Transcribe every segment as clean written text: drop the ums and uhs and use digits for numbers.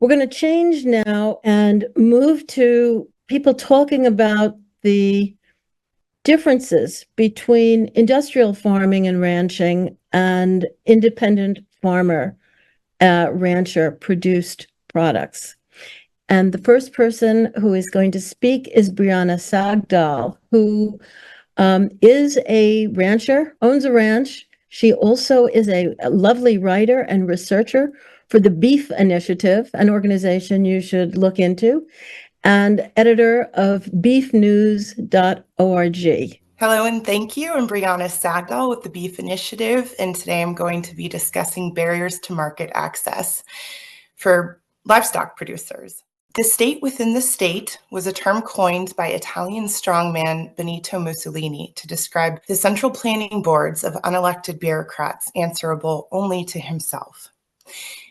We're going to change now and move to people talking about the differences between industrial farming and ranching and independent farmer rancher produced products. And the first person who is going to speak is Breeauna Sagdal, who is a rancher, owns a ranch. She also is a lovely writer and researcher for the Beef Initiative, an organization you should look into, and editor of beefnews.org. Hello and thank you. I'm Breeauna Sagdal with the Beef Initiative, and today I'm going to be discussing barriers to market access for livestock producers. The state within the state was a term coined by Italian strongman Benito Mussolini to describe the central planning boards of unelected bureaucrats answerable only to himself.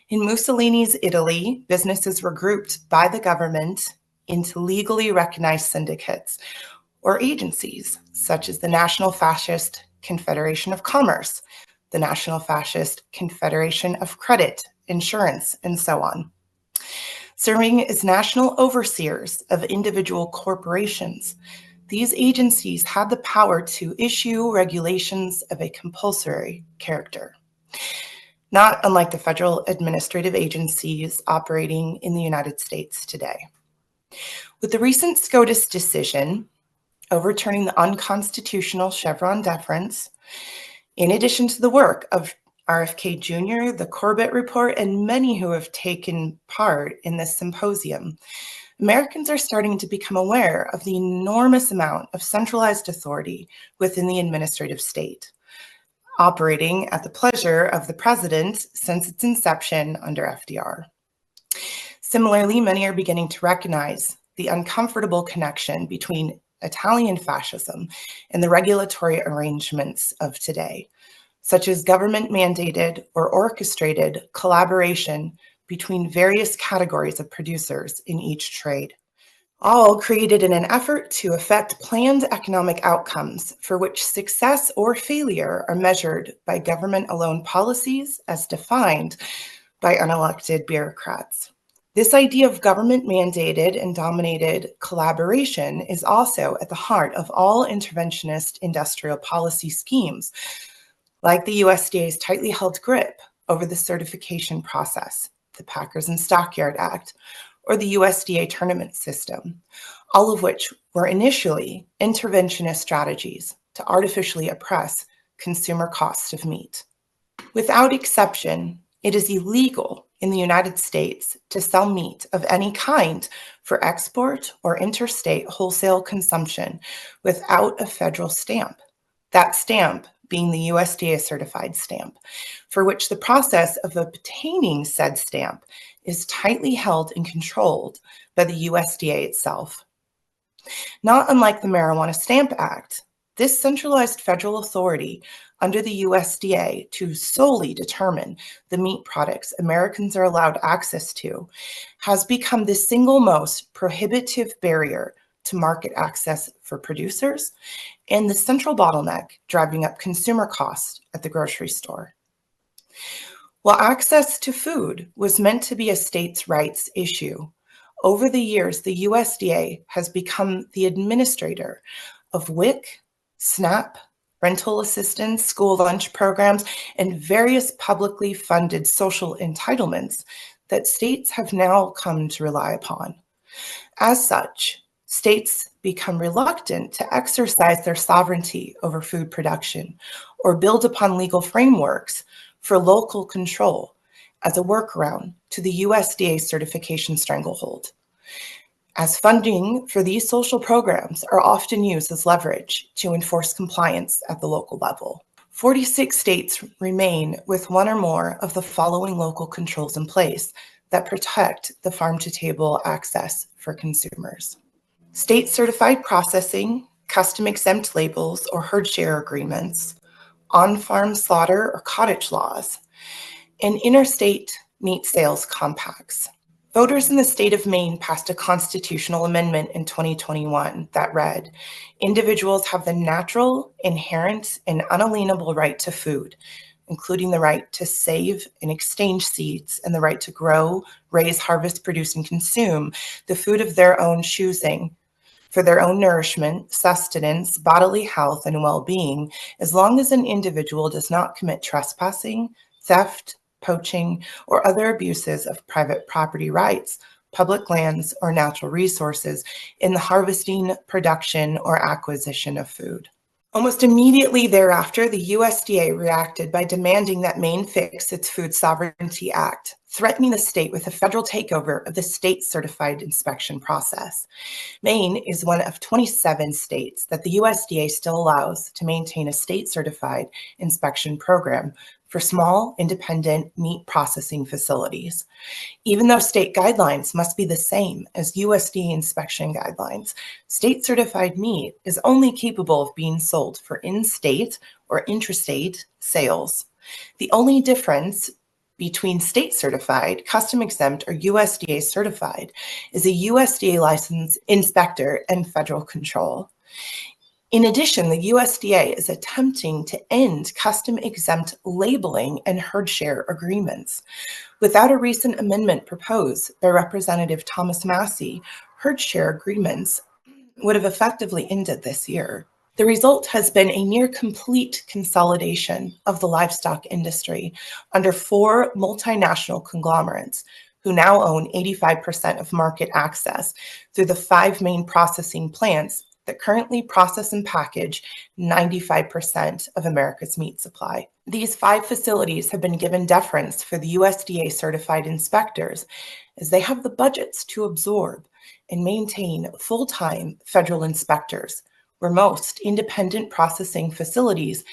In Mussolini's Italy, businesses were grouped by the government into legally recognized syndicates or agencies, such as the National Fascist Confederation of Commerce, the National Fascist Confederation of Credit, Insurance, and so on. Serving as national overseers of individual corporations, these agencies had the power to issue regulations of a compulsory character, not unlike the federal administrative agencies operating in the United States today. With the recent SCOTUS decision, overturning the unconstitutional Chevron deference, in addition to the work of RFK Jr., the Corbett Report, and many who have taken part in this symposium, Americans are starting to become aware of the enormous amount of centralized authority within the administrative state, operating at the pleasure of the president since its inception under FDR. Similarly, many are beginning to recognize the uncomfortable connection between Italian fascism and the regulatory arrangements of today, such as government-mandated or orchestrated collaboration between various categories of producers in each trade, all created in an effort to affect planned economic outcomes for which success or failure are measured by government-alone policies as defined by unelected bureaucrats. This idea of government-mandated and dominated collaboration is also at the heart of all interventionist industrial policy schemes, like the USDA's tightly held grip over the certification process, the Packers and Stockyard Act, or the USDA tournament system, all of which were initially interventionist strategies to artificially oppress consumer costs of meat. Without exception, it is illegal in the United States to sell meat of any kind for export or interstate wholesale consumption without a federal stamp, that stamp being the USDA certified stamp, for which the process of obtaining said stamp is tightly held and controlled by the USDA itself. Not unlike the Marijuana Stamp Act, this centralized federal authority under the USDA to solely determine the meat products Americans are allowed access to has become the single most prohibitive barrier to market access for producers and the central bottleneck driving up consumer costs at the grocery store. While access to food was meant to be a states' rights issue, over the years, the USDA has become the administrator of WIC, SNAP, rental assistance, school lunch programs, and various publicly funded social entitlements that states have now come to rely upon. As such, states become reluctant to exercise their sovereignty over food production or build upon legal frameworks for local control as a workaround to the USDA certification stranglehold, as funding for these social programs are often used as leverage to enforce compliance at the local level. 46 states remain with one or more of the following local controls in place that protect the farm-to-table access for consumers: state-certified processing, custom-exempt labels or herd share agreements, on-farm slaughter or cottage laws, and interstate meat sales compacts. Voters in the state of Maine passed a constitutional amendment in 2021 that read, "Individuals have the natural, inherent, and unalienable right to food, including the right to save and exchange seeds and the right to grow, raise, harvest, produce, and consume the food of their own choosing for their own nourishment, sustenance, bodily health, and well-being, as long as an individual does not commit trespassing, theft, poaching, or other abuses of private property rights, public lands, or natural resources in the harvesting, production, or acquisition of food. Almost immediately thereafter, the USDA reacted by demanding that Maine fix its Food Sovereignty Act, threatening the state with a federal takeover of the state-certified inspection process. Maine is one of 27 states that the USDA still allows to maintain a state-certified inspection program for small, independent meat processing facilities. Even though state guidelines must be the same as USDA inspection guidelines, state-certified meat is only capable of being sold for in-state or intrastate sales. The only difference between state-certified, custom-exempt, or USDA certified is a USDA licensed inspector and federal control. In addition, the USDA is attempting to end custom-exempt labeling and herd share agreements. Without a recent amendment proposed by Representative Thomas Massey, herd share agreements would have effectively ended this year. The result has been a near complete consolidation of the livestock industry under 4 multinational conglomerates who now own 85% of market access through the 5 main processing plants that currently process and package 95% of America's meat supply. These 5 facilities have been given deference for the USDA certified inspectors as they have the budgets to absorb and maintain full-time federal inspectors, where most independent processing facilities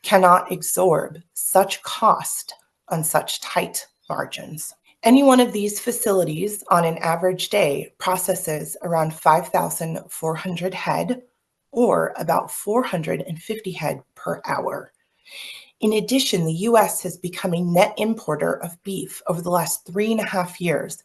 cannot absorb such cost on such tight margins. Any one of these facilities on an average day processes around 5,400 head or about 450 head per hour. In addition, the U.S. has become a net importer of beef over the last 3.5 years,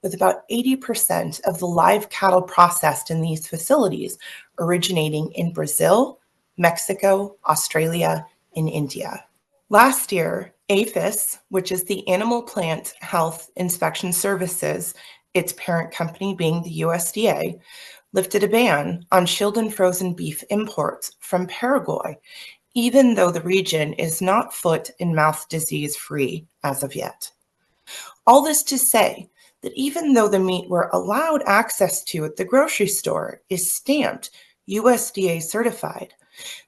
with about 80% of the live cattle processed in these facilities originating in Brazil, Mexico, Australia, and India. Last year, APHIS, which is the Animal Plant Health Inspection Services, its parent company being the USDA, lifted a ban on chilled and frozen beef imports from Paraguay, even though the region is not foot and mouth disease free as of yet. All this to say that even though the meat we're allowed access to at the grocery store is stamped USDA certified,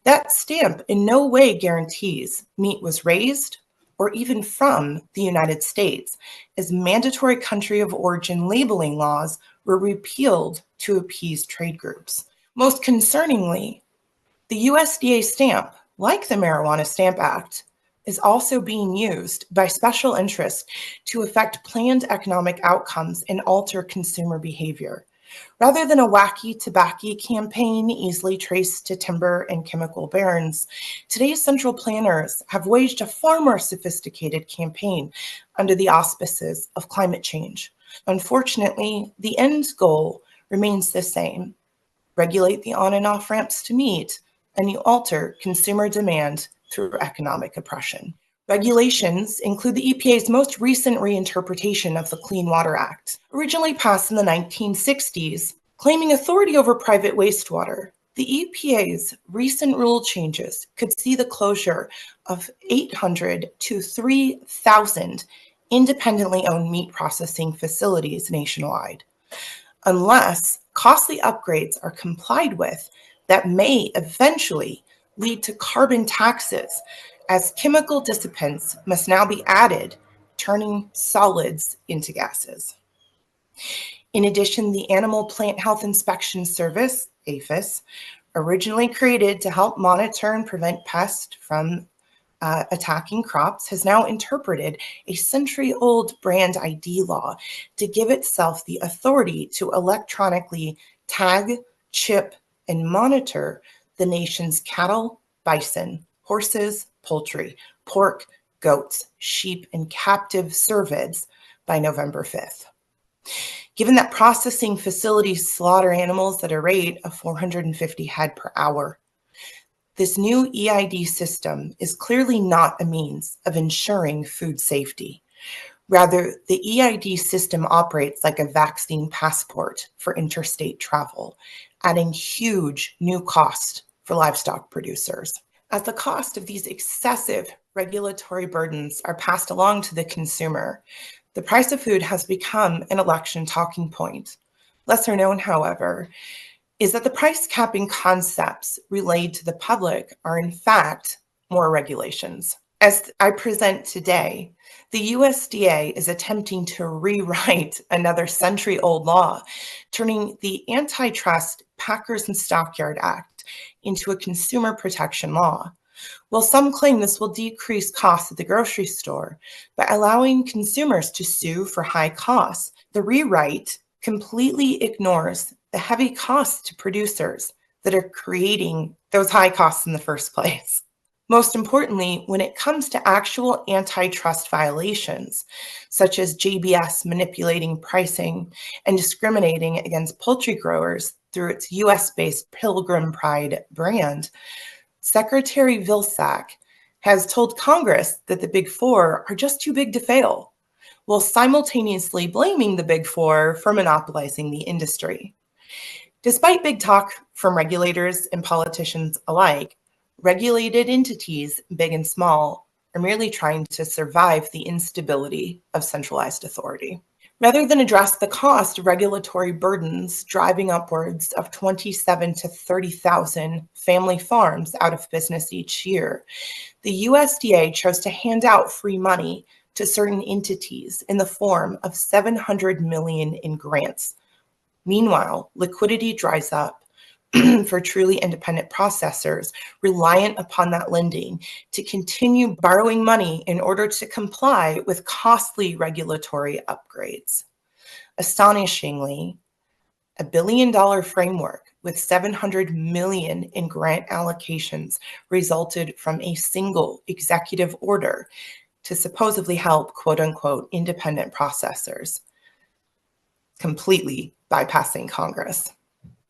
that stamp in no way guarantees meat was raised or even from the United States, as mandatory country of origin labeling laws were repealed to appease trade groups. Most concerningly, the USDA stamp, like the Marijuana Stamp Act, is also being used by special interests to affect planned economic outcomes and alter consumer behavior. Rather than a wacky tobacco campaign easily traced to timber and chemical barons, today's central planners have waged a far more sophisticated campaign under the auspices of climate change. Unfortunately, the end goal remains the same: regulate the on and off ramps to meat, and you alter consumer demand through economic oppression. Regulations include the EPA's most recent reinterpretation of the Clean Water Act, originally passed in the 1960s, claiming authority over private wastewater. The EPA's recent rule changes could see the closure of 800 to 3,000 independently owned meat processing facilities nationwide, unless costly upgrades are complied with that may eventually lead to carbon taxes, as chemical dissipants must now be added, turning solids into gases. In addition, the Animal Plant Health Inspection Service, APHIS, originally created to help monitor and prevent pests from attacking crops, has now interpreted a century-old brand ID law to give itself the authority to electronically tag, chip, and monitor the nation's cattle, bison, horses, poultry, pork, goats, sheep, and captive cervids by November 5th. Given that processing facilities slaughter animals at a rate of 450 head per hour, This new EID system is clearly not a means of ensuring food safety. Rather, the EID system operates like a vaccine passport for interstate travel, adding huge new costs for livestock producers. As the cost of these excessive regulatory burdens are passed along to the consumer, the price of food has become an election talking point. Lesser known, however, is that the price capping concepts relayed to the public are in fact more regulations. As I present today, the USDA is attempting to rewrite another century-old law, turning the Antitrust Packers and Stockyard Act into a consumer protection law. While some claim this will decrease costs at the grocery store by allowing consumers to sue for high costs, the rewrite completely ignores the heavy costs to producers that are creating those high costs in the first place. Most importantly, when it comes to actual antitrust violations, such as JBS manipulating pricing and discriminating against poultry growers through its US-based Pilgrim Pride brand, Secretary Vilsack has told Congress that the Big Four are just too big to fail, while simultaneously blaming the Big Four for monopolizing the industry. Despite big talk from regulators and politicians alike, regulated entities, big and small, are merely trying to survive the instability of centralized authority. Rather than address the cost of regulatory burdens driving upwards of 27 to 30,000 family farms out of business each year, the USDA chose to hand out free money to certain entities in the form of $700 million in grants. Meanwhile, liquidity dries up for truly independent processors reliant upon that lending to continue borrowing money in order to comply with costly regulatory upgrades. Astonishingly, a $1 billion framework with $700 million in grant allocations resulted from a single executive order to supposedly help quote unquote independent processors, completely bypassing Congress.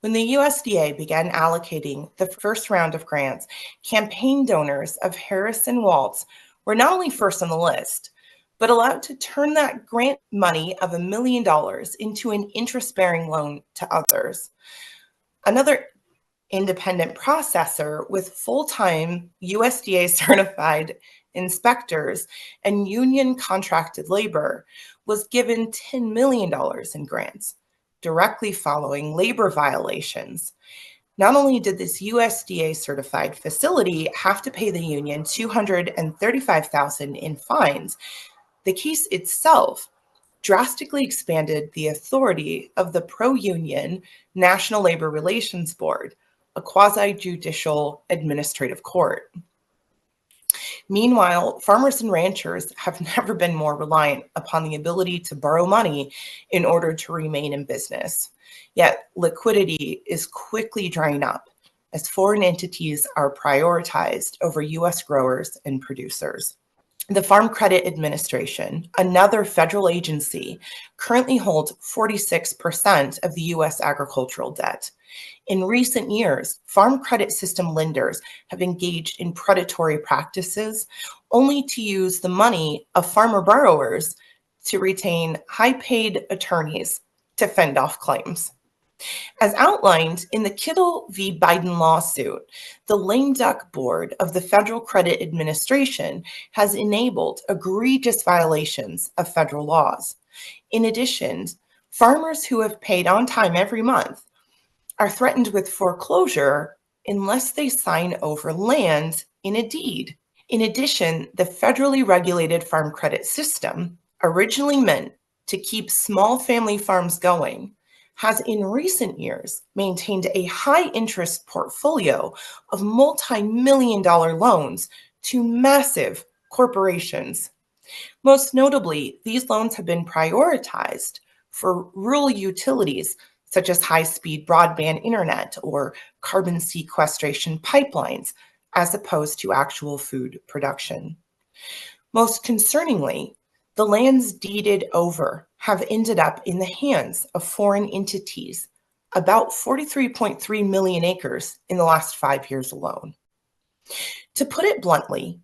When the USDA began allocating the first round of grants, campaign donors of Harris and Waltz were not only first on the list, but allowed to turn that grant money of $1 million into an interest-bearing loan to others. Another independent processor with full-time USDA certified inspectors and union contracted labor was given $10 million in grants, directly following labor violations. Not only did this USDA certified facility have to pay the union $235,000 in fines, the case itself drastically expanded the authority of the pro-union National Labor Relations Board, a quasi-judicial administrative court. Meanwhile, farmers and ranchers have never been more reliant upon the ability to borrow money in order to remain in business. Yet liquidity is quickly drying up as foreign entities are prioritized over US growers and producers. The Farm Credit Administration, another federal agency, currently holds 46% of the US agricultural debt. In recent years, farm credit system lenders have engaged in predatory practices only to use the money of farmer borrowers to retain high-paid attorneys to fend off claims. As outlined in the Kittle v. Biden lawsuit, the lame duck board of the Federal Credit Administration has enabled egregious violations of federal laws. In addition, farmers who have paid on time every month are threatened with foreclosure unless they sign over land in a deed. In addition, the federally regulated farm credit system, originally meant to keep small family farms going, has in recent years maintained a high interest portfolio of multi-million-dollar loans to massive corporations. Most notably, these loans have been prioritized for rural utilities such as high-speed broadband internet or carbon sequestration pipelines, as opposed to actual food production. Most concerningly, the lands deeded over have ended up in the hands of foreign entities, about 43.3 million acres in the last 5 years alone. To put it bluntly,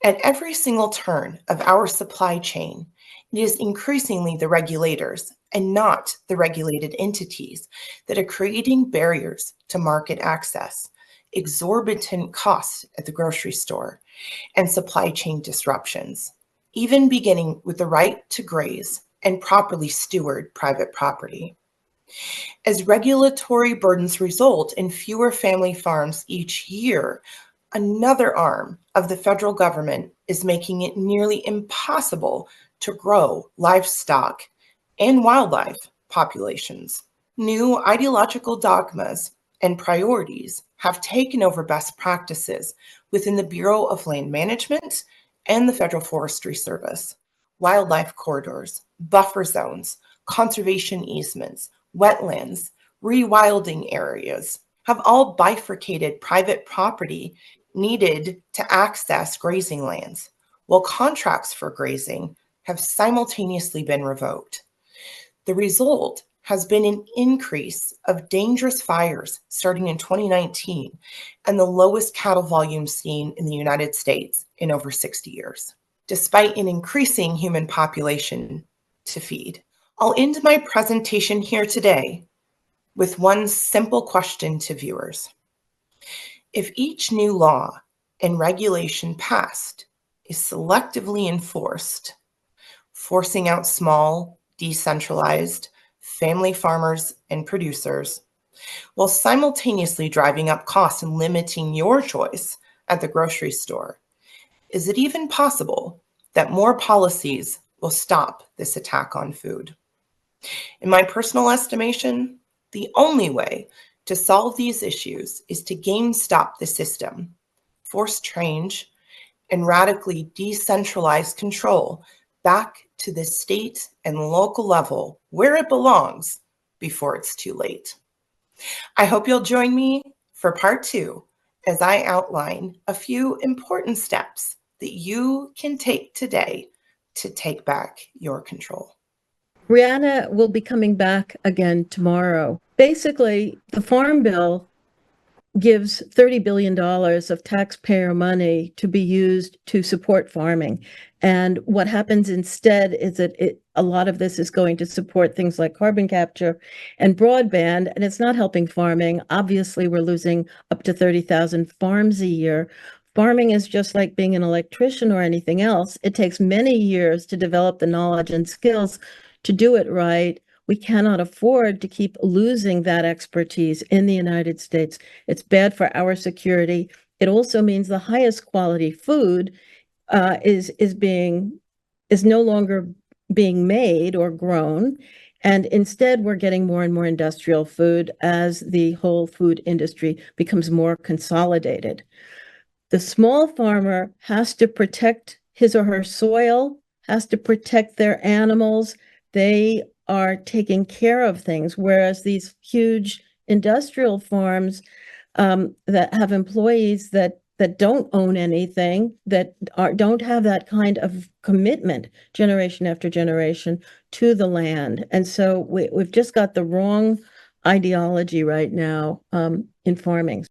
at every single turn of our supply chain, it is increasingly the regulators and not the regulated entities that are creating barriers to market access, exorbitant costs at the grocery store, and supply chain disruptions, even beginning with the right to graze and properly steward private property. As regulatory burdens result in fewer family farms each year, another arm of the federal government is making it nearly impossible to grow livestock and wildlife populations. New ideological dogmas and priorities have taken over best practices within the Bureau of Land Management and the Federal Forestry Service. Wildlife corridors, buffer zones, conservation easements, wetlands, rewilding areas have all bifurcated private property needed to access grazing lands, while contracts for grazing have simultaneously been revoked. The result has been an increase of dangerous fires starting in 2019 and the lowest cattle volume seen in the United States in over 60 years, despite an increasing human population to feed. I'll end my presentation here today with one simple question to viewers. If each new law and regulation passed is selectively enforced, forcing out small, decentralized family farmers and producers, while simultaneously driving up costs and limiting your choice at the grocery store, is it even possible that more policies will stop this attack on food? In my personal estimation, the only way to solve these issues is to stop the system, force change, and radically decentralize control back to the state and local level where it belongs before it's too late. I hope you'll join me for part 2 as I outline a few important steps that you can take today to take back your control. Breeauna will be coming back again tomorrow. Basically, the Farm Bill gives $30 billion of taxpayer money to be used to support farming. And what happens instead is that a lot of this is going to support things like carbon capture and broadband, and it's not helping farming. Obviously, we're losing up to 30,000 farms a year. Farming is just like being an electrician or anything else. It takes many years to develop the knowledge and skills to do it right. We cannot afford to keep losing that expertise in the United States. It's bad for our security. It also means the highest quality food is no longer being made or grown, and instead we're getting more and more industrial food as the whole food industry becomes more consolidated. The small farmer has to protect his or her soil, has to protect their animals. They are taking care of things, whereas these huge industrial farms that have employees that don't own anything, that don't have that kind of commitment generation after generation to the land. And so we've just got the wrong ideology right now in farming.